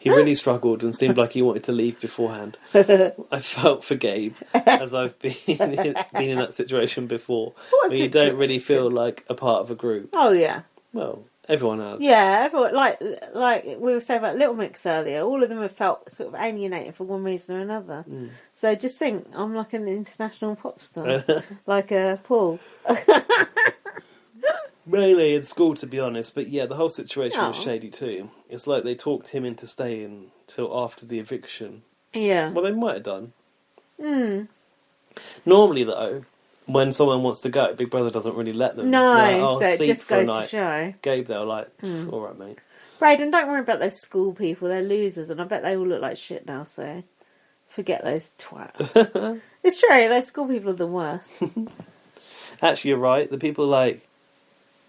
He really struggled and seemed like he wanted to leave beforehand. I felt for Gabe, as I've been in that situation before, where you don't really feel like a part of a group. Oh, yeah. Well, everyone has. Yeah, everyone, like we were saying about Little Mix earlier, all of them have felt sort of alienated for one reason or another. So just think, I'm like an international pop star, like Paul. Mainly in school, to be honest, but yeah, the whole situation was shady too. It's like they talked him into staying till after the eviction. Yeah. Well, they might have done. Normally, though, when someone wants to go, Big Brother doesn't really let them. No, like, so it sleep just for a goes night. to show. Gabe, they were like, all right, mate. Braden, don't worry about those school people. They're losers, and I bet they all look like shit now, so forget those twats. It's true, those school people are the worst. Actually, you're right. The people like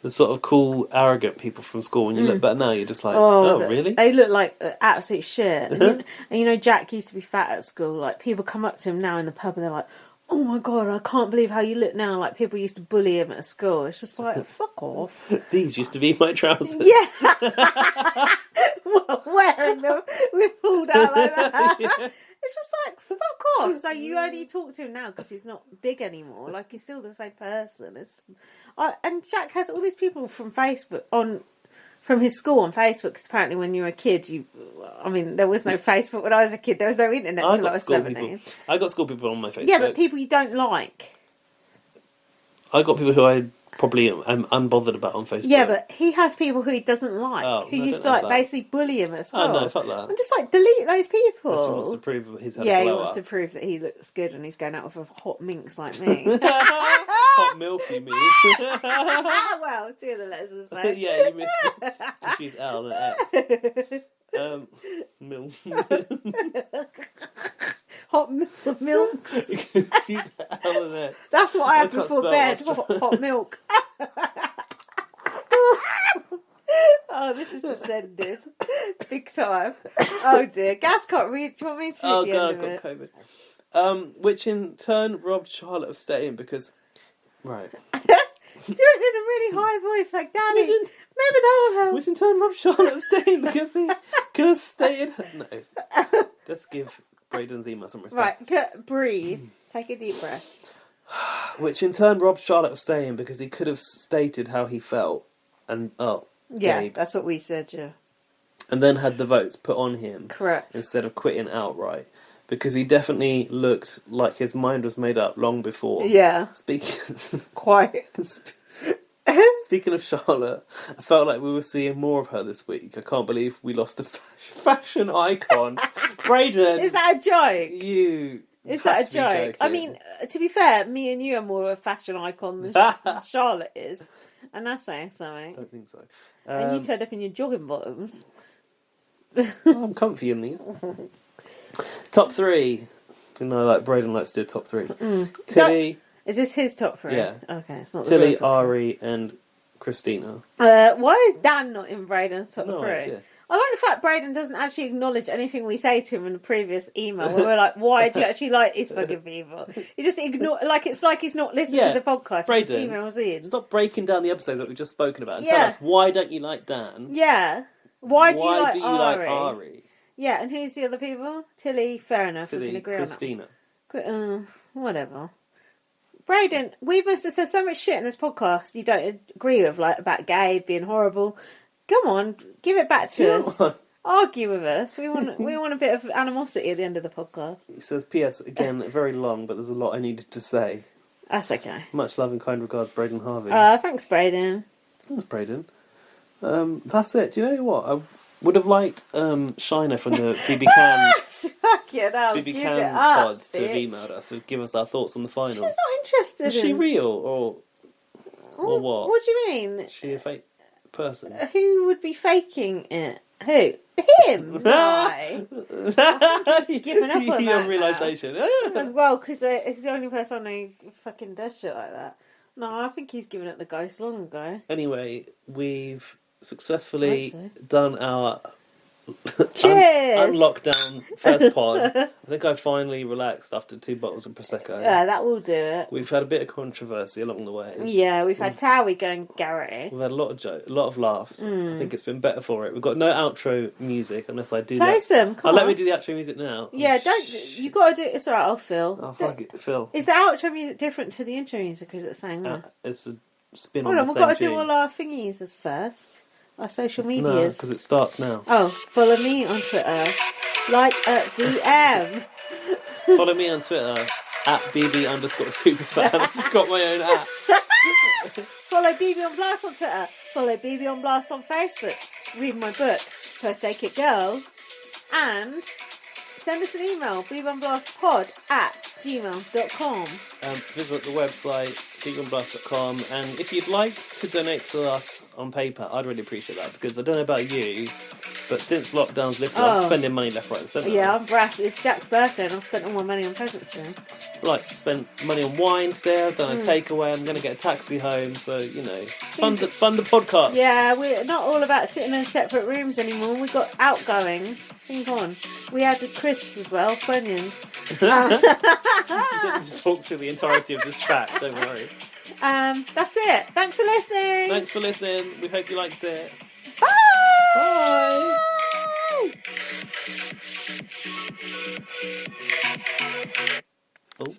the sort of cool, arrogant people from school, when you look back now, you're just like, oh really? They look like absolute shit. And you know, Jack used to be fat at school. Like, people come up to him now in the pub and they're like, oh my God, I can't believe how you look now. Like, people used to bully him at school. It's just like, fuck off. These used to be my trousers. Yeah. Wearing them with pulled out like that. Yeah. It's just like, fuck off. So you only talk to him now because he's not big anymore. Like, he's still the same person. And Jack has all these people from Facebook from his school on Facebook, because apparently when you were a kid, there was no Facebook when I was a kid. There was no internet until I was 17. I got school people on my Facebook. Yeah, but people you don't like. I got people who I probably am unbothered about on Facebook. Yeah, but he has people who he doesn't like, who used to basically bully him at school. Oh no, fuck that. I'm just like, delete those people. He wants to prove he's had a he blow wants up. to prove that he looks good and he's going out with a hot minx like me. Hot milfy me. Well, two of the letters are the same. Yeah, you missed it. She's L and X. Hot milk. She's L and X. That's what I have before bed. Hot milk. Oh, this is descended. Big time. Oh dear. Gaz can't read. Do you want me to read Oh the God, end I've of got it? COVID. Which in turn robbed Charlotte of staying because... Right. Do it in a really high voice, like, Daddy, maybe that will help. Which in turn robbed Charlotte of staying because he could have stayed... No. Let's give Braden's email some respect. Right, breathe. Take a deep breath. Which in turn robbed Charlotte of staying because he could have stated how he felt and... Yeah, Gabe. that's what we said, yeah. And then had the votes put on him. Correct. Instead of quitting outright. Because he definitely looked like his mind was made up long before. Yeah. Quite. Speaking of Charlotte, I felt like we were seeing more of her this week. I can't believe we lost a fashion icon. Braden! Is that a joke? Is that a joke? I mean, to be fair, me and you are more of a fashion icon than Charlotte is. And that's saying something. I don't think so. And you turned up in your jogging bottoms. I'm comfy in these. Top 3. You know, like Braden likes to do a top 3. Tilly. Is this his top 3? Yeah. Okay, it's not Tilly, Ari, and Christina. Why is Dan not in Braden's top 3? Idea. I like the fact Braden doesn't actually acknowledge anything we say to him in the previous email where we're like, why do you actually like these fucking people? He just ignore, it's like he's not listening to the podcast. Braden, emails in. Stop breaking down the episodes that we've just spoken about and tell us, why don't you like Dan? Yeah. Why do you like Ari? Yeah, and who's the other people? Tilly, fair enough. Tilly, we can agree Christina. On that. Whatever. Braden, we must have said so much shit in this podcast you don't agree with, like about Gabe being horrible. Come on, give it back to us. Argue with us. We want a bit of animosity at the end of the podcast. He says, P.S. again, very long, but there's a lot I needed to say. That's okay. Much love and kind regards, Braden Harvey. Thanks, Braden. Thanks, Braden. That's it. Do you know what? I would have liked Shiner from the BB Can BB Can pods to have emailed us and give us our thoughts on the final. She's not interested. Is she real or what? What do you mean? Is she a fake person? Who would be faking it? Who? Him? Why? He's given up on that realisation. Well, because he's the only person who fucking does shit like that. No, I think he's given up the ghost long ago. Anyway, we've successfully done our lockdown first pod. I think I finally relaxed after 2 bottles of Prosecco. Yeah, that will do it. We've had a bit of controversy along the way. Yeah, we've had Towie going Garrity. We've had a lot of laughs. I think it's been better for it. We've got no outro music unless I do Play that. some, come on. Let me do the outro music now. Yeah, you got to do it. It's alright, I'll Phil. Oh, fuck it, Phil. Is the outro music different to the intro music, or is it the same one? It's a spin Hold on on, the we've same got to do tune. all our thingies as first. Our social medias. No, because it starts now. Oh, follow me on Twitter. Like at VM. Follow me on Twitter at bb_superfan. I've got my own app. Follow BB on Blast on Twitter. Follow BB on Blast on Facebook. Read my book, First Aid Kit Girl. And send us an email, bbonblastpod@gmail.com. Visit the website, bbonblast.com. And if you'd like to donate to us on paper, I'd really appreciate that. Because I don't know about you, but since lockdown's lifted, I'm spending money left, right and centre. Yeah, I'm brass. It's Jack's birthday and I've spent all my money on presents for him. Spent money on wine today, I've done a takeaway, I'm going to get a taxi home, so, fund the podcast. Yeah, we're not all about sitting in separate rooms anymore. We've got outgoings. Think on. We had the crisps as well, Funyuns. Just talk through the entirety of this track, don't worry. That's it. Thanks for listening. We hope you liked it. Bye. Bye. Oh.